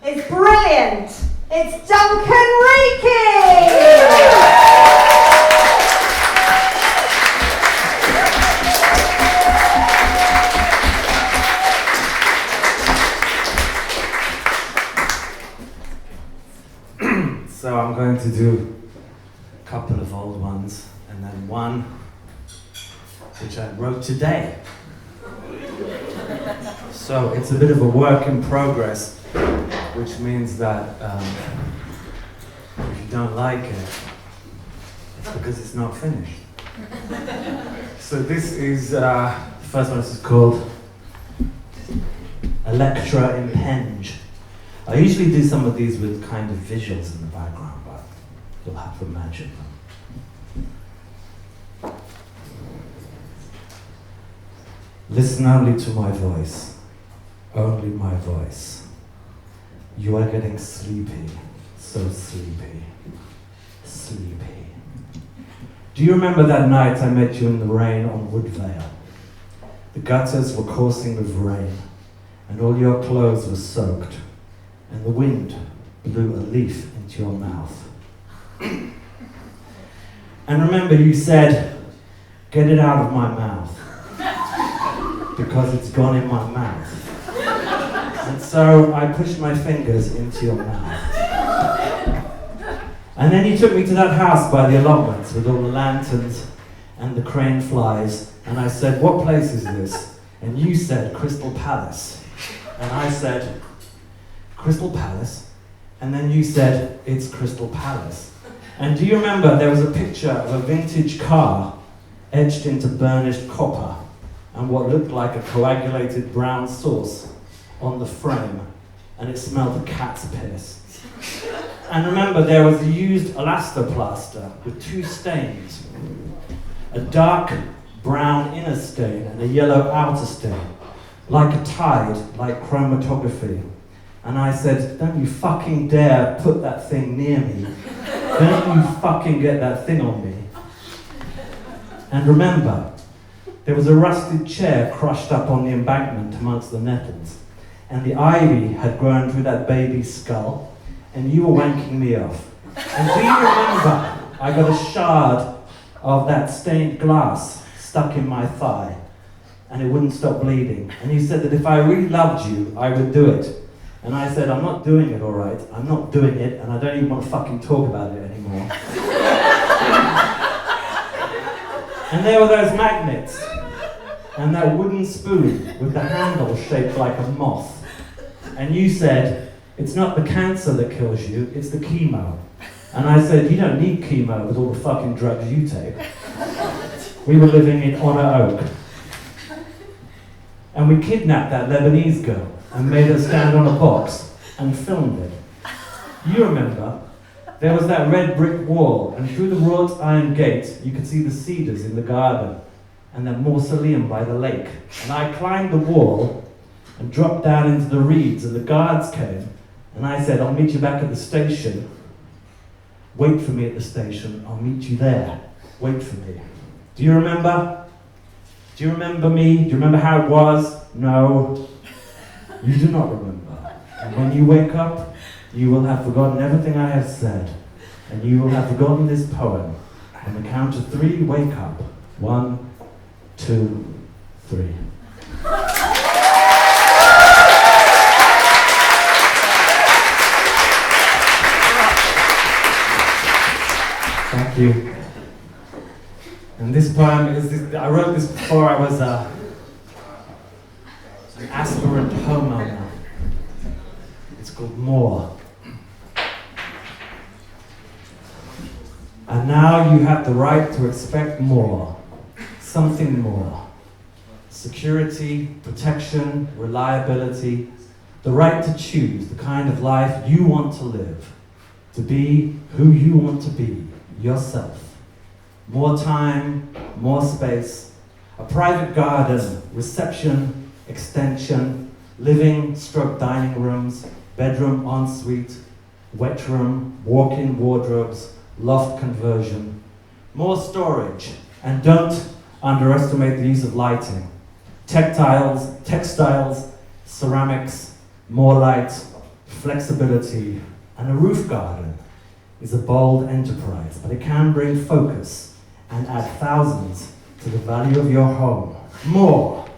It's brilliant. It's Duncan Reiki. So I'm going to do a couple of old ones and then one which I wrote today. So it's a bit of a work in progress, which means that if you don't like it, it's because it's not finished. So this is, the first one, this is called Electra Impenge. I usually do some of these with kind of visuals in the background, but you'll have to imagine them. Listen only to my voice, only my voice. You are getting sleepy, so sleepy, sleepy. Do you remember that night I met you in the rain on Woodvale? The gutters were coursing with rain, and all your clothes were soaked, and the wind blew a leaf into your mouth. And remember you said, get it out of my mouth, because it's gone in my mouth. And so I pushed my fingers into your mouth. And then you took me to that house by the allotments with all the lanterns and the crane flies, and I said, what place is this? And you said, Crystal Palace. And I said, Crystal Palace? And then you said, it's Crystal Palace. And do you remember there was a picture of a vintage car etched into burnished copper and what looked like a coagulated brown sauce on the frame, and it smelled of cat's piss. And remember there was a used elastoplaster with two stains, a dark brown inner stain and a yellow outer stain, like a tide, like chromatography. And I said, don't you fucking dare put that thing near me. Don't you fucking get that thing on me. And remember, there was a rusted chair crushed up on the embankment amongst the nettles, and the ivy had grown through that baby's skull, and you were wanking me off. And do you remember, I got a shard of that stained glass stuck in my thigh, and it wouldn't stop bleeding. And you said that if I really loved you, I would do it. And I said, I'm not doing it, all right. I'm not doing it, and I don't even want to fucking talk about it anymore. And there were those magnets, and that wooden spoon with the handle shaped like a moth. And you said, it's not the cancer that kills you, it's the chemo. And I said, you don't need chemo with all the fucking drugs you take. We were living in Honor Oak. And we kidnapped that Lebanese girl and made her stand on a box and filmed it. You remember, there was that red brick wall, and through the wrought iron gate, you could see the cedars in the garden and that mausoleum by the lake. And I climbed the wall and dropped down into the reeds, and the guards came, and I said, I'll meet you back at the station. Wait for me at the station, I'll meet you there. Wait for me. Do you remember? Do you remember me? Do you remember how it was? No. You do not remember. And when you wake up, you will have forgotten everything I have said. And you will have forgotten this poem. On the count of 3, wake up. 1, 2, 3. Thank you. And this poem is, I wrote this before I was an aspirant homeowner. It's called More. And now you have the right to expect more, something more. Security, protection, reliability, the right to choose the kind of life you want to live, to be who you want to be, yourself. More time, more space, a private garden, reception, extension, living stroke dining rooms, bedroom ensuite, wet room, walk-in wardrobes, loft conversion, more storage, and don't underestimate the use of lighting. Textiles, ceramics, more light, flexibility, and a roof garden is a bold enterprise, but it can bring focus and add thousands to the value of your home. More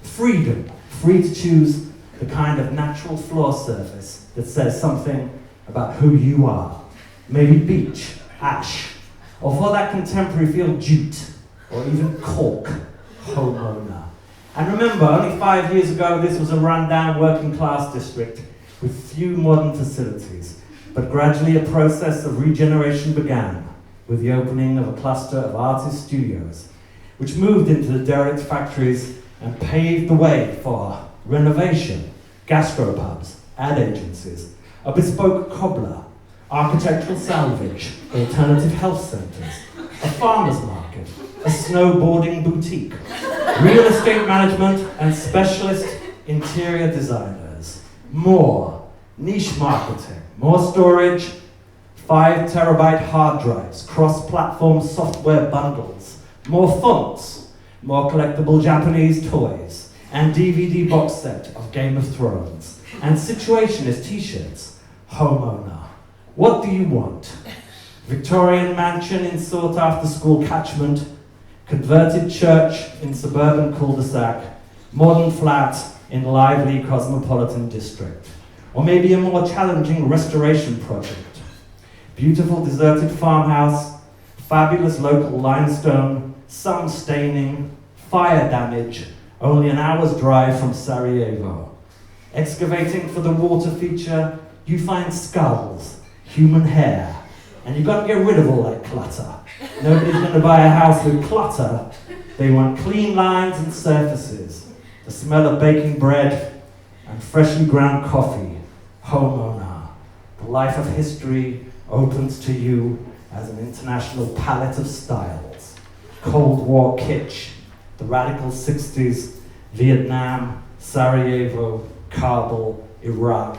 freedom, free to choose the kind of natural floor surface that says something about who you are. Maybe beach, ash, or for that contemporary feel, jute, or even cork, homeowner. And remember, only 5 years ago, this was a rundown working class district with few modern facilities. But gradually a process of regeneration began with the opening of a cluster of artist studios, which moved into the derelict factories and paved the way for renovation, gastropubs, ad agencies, a bespoke cobbler, architectural salvage, alternative health centres, a farmer's market, a snowboarding boutique, real estate management and specialist interior designers. More niche marketing, more storage, 5 terabyte hard drives, cross-platform software bundles, more fonts, more collectible Japanese toys, and DVD box set of Game of Thrones, and situationist t-shirts. Homeowner, what do you want? Victorian mansion in sought-after school catchment, converted church in suburban cul-de-sac, modern flat in lively cosmopolitan district, or maybe a more challenging restoration project. Beautiful deserted farmhouse, fabulous local limestone, sun staining, fire damage, only an hour's drive from Sarajevo. Excavating for the water feature, you find skulls, human hair, and you've got to get rid of all that clutter. Nobody's going to buy a house with clutter. They want clean lines and surfaces, the smell of baking bread and freshly ground coffee. Homeowner, the life of history opens to you as an international palette of styles. Cold War kitsch, the radical 60s, Vietnam, Sarajevo, Kabul, Iraq,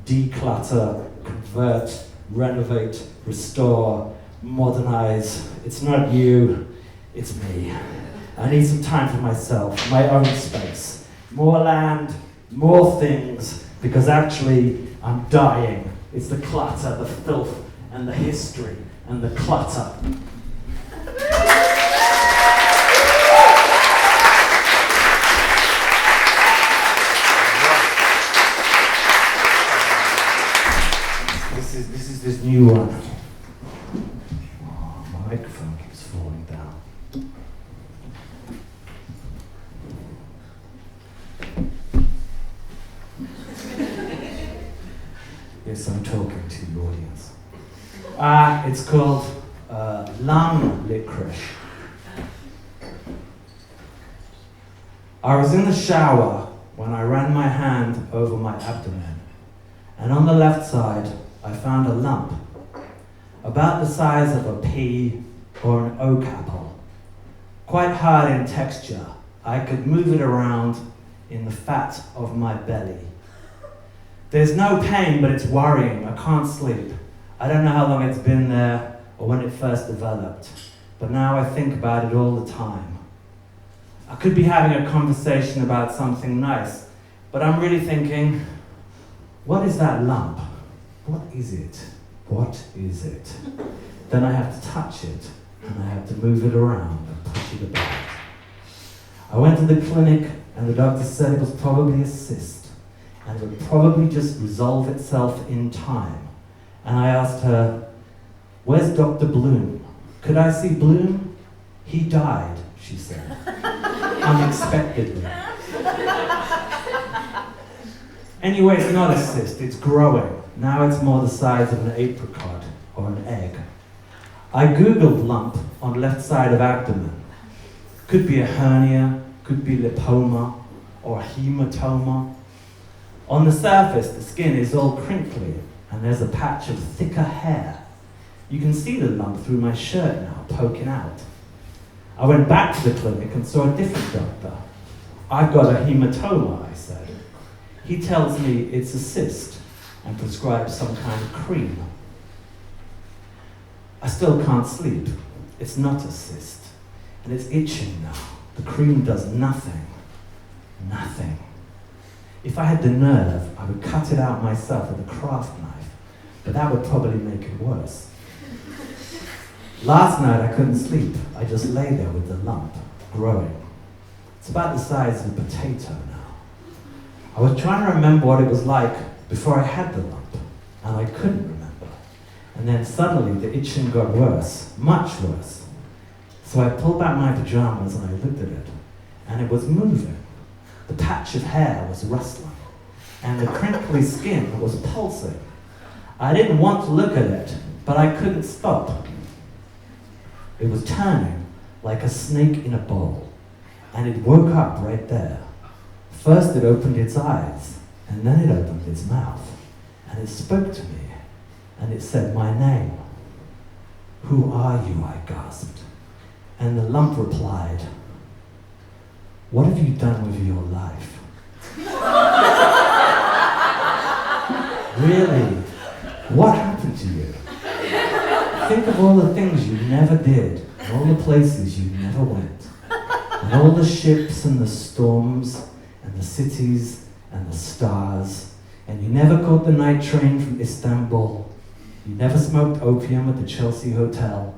declutter, convert, renovate, restore, modernize. It's not you, it's me. I need some time for myself, my own space. More land, more things, because actually I'm dying. It's the clutter, the filth, and the history, and the clutter. This is this new one. Oh, my microphone keeps falling down. Yes, I'm talking to the audience. It's called lung licorice. I was in the shower when I ran my hand over my abdomen, and on the left side I found a lump about the size of a pea or an oak apple, quite hard in texture. I could move it around in the fat of my belly. There's no pain, but it's worrying. I can't sleep. I don't know how long it's been there or when it first developed, but now I think about it all the time. I could be having a conversation about something nice, but I'm really thinking, what is that lump? What is it? What is it? Then I have to touch it, and I have to move it around and push it about. I went to the clinic, and the doctor said it was probably a cyst, and it would probably just resolve itself in time. And I asked her, where's Dr. Bloom? Could I see Bloom? He died, she said, unexpectedly. Anyway, it's not a cyst, it's growing. Now it's more the size of an apricot or an egg. I googled lump on left side of abdomen. Could be a hernia, could be lipoma or hematoma. On the surface, the skin is all crinkly and there's a patch of thicker hair. You can see the lump through my shirt now, poking out. I went back to the clinic and saw a different doctor. I've got a hematoma, I said. He tells me it's a cyst and prescribes some kind of cream. I still can't sleep. It's not a cyst, and it's itching now. The cream does nothing. Nothing. If I had the nerve, I would cut it out myself with a craft knife, but that would probably make it worse. Last night I couldn't sleep. I just lay there with the lump, growing. It's about the size of a potato now. I was trying to remember what it was like before I had the lump, and I couldn't remember. And then suddenly the itching got worse, much worse. So I pulled back my pajamas and I looked at it, and it was moving. The patch of hair was rustling, and the crinkly skin was pulsing. I didn't want to look at it, but I couldn't stop. It was turning like a snake in a bowl, and it woke up right there. First it opened its eyes, and then it opened its mouth, and it spoke to me, and it said my name. "Who are you?" I gasped. And the lump replied, "What have you done with your life?" Really? What happened to you? Think of all the things you never did, and all the places you never went, and all the ships and the storms, and the cities and the stars, and you never caught the night train from Istanbul, you never smoked opium at the Chelsea Hotel,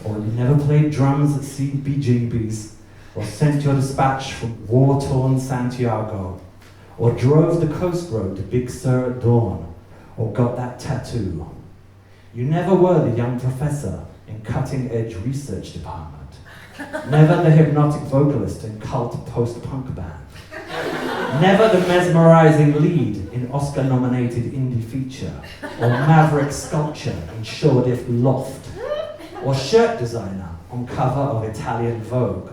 or you never played drums at CBGB's, or sent your dispatch from war-torn Santiago, or drove the coast road to Big Sur at dawn, or got that tattoo. You never were the young professor in cutting-edge research department, never the hypnotic vocalist in cult post-punk band, never the mesmerizing lead in Oscar-nominated indie feature, or maverick sculpture in Shoreditch Loft, or shirt designer on cover of Italian Vogue.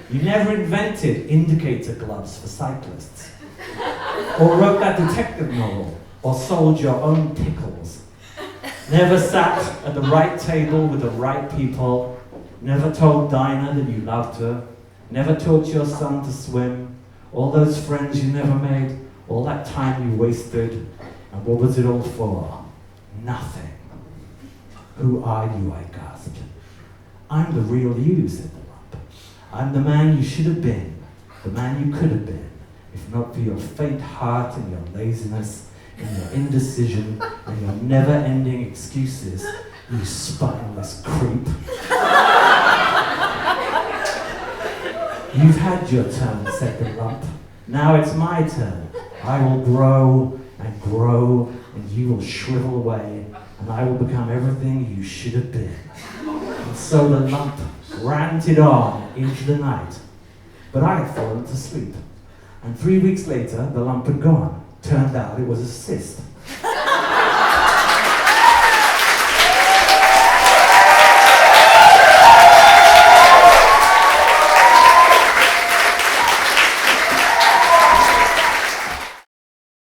You never invented indicator gloves for cyclists, or wrote that detective novel, or sold your own pickles. Never sat at the right table with the right people, never told Dinah that you loved her, never taught your son to swim, all those friends you never made, all that time you wasted, and what was it all for? Nothing. "Who are you?" I gasped. "I'm the real you," said the lump. "I'm the man you should have been, the man you could have been, if not for your faint heart and your laziness and your indecision and your never-ending excuses, you spineless creep." "You've had your turn," said the lump. "Now it's my turn. I will grow and grow, and you will shrivel away, and I will become everything you should have been." And so the lump ranted on into the night. But I had fallen to sleep. And 3 weeks later, the lump had gone. Turned out it was a cyst.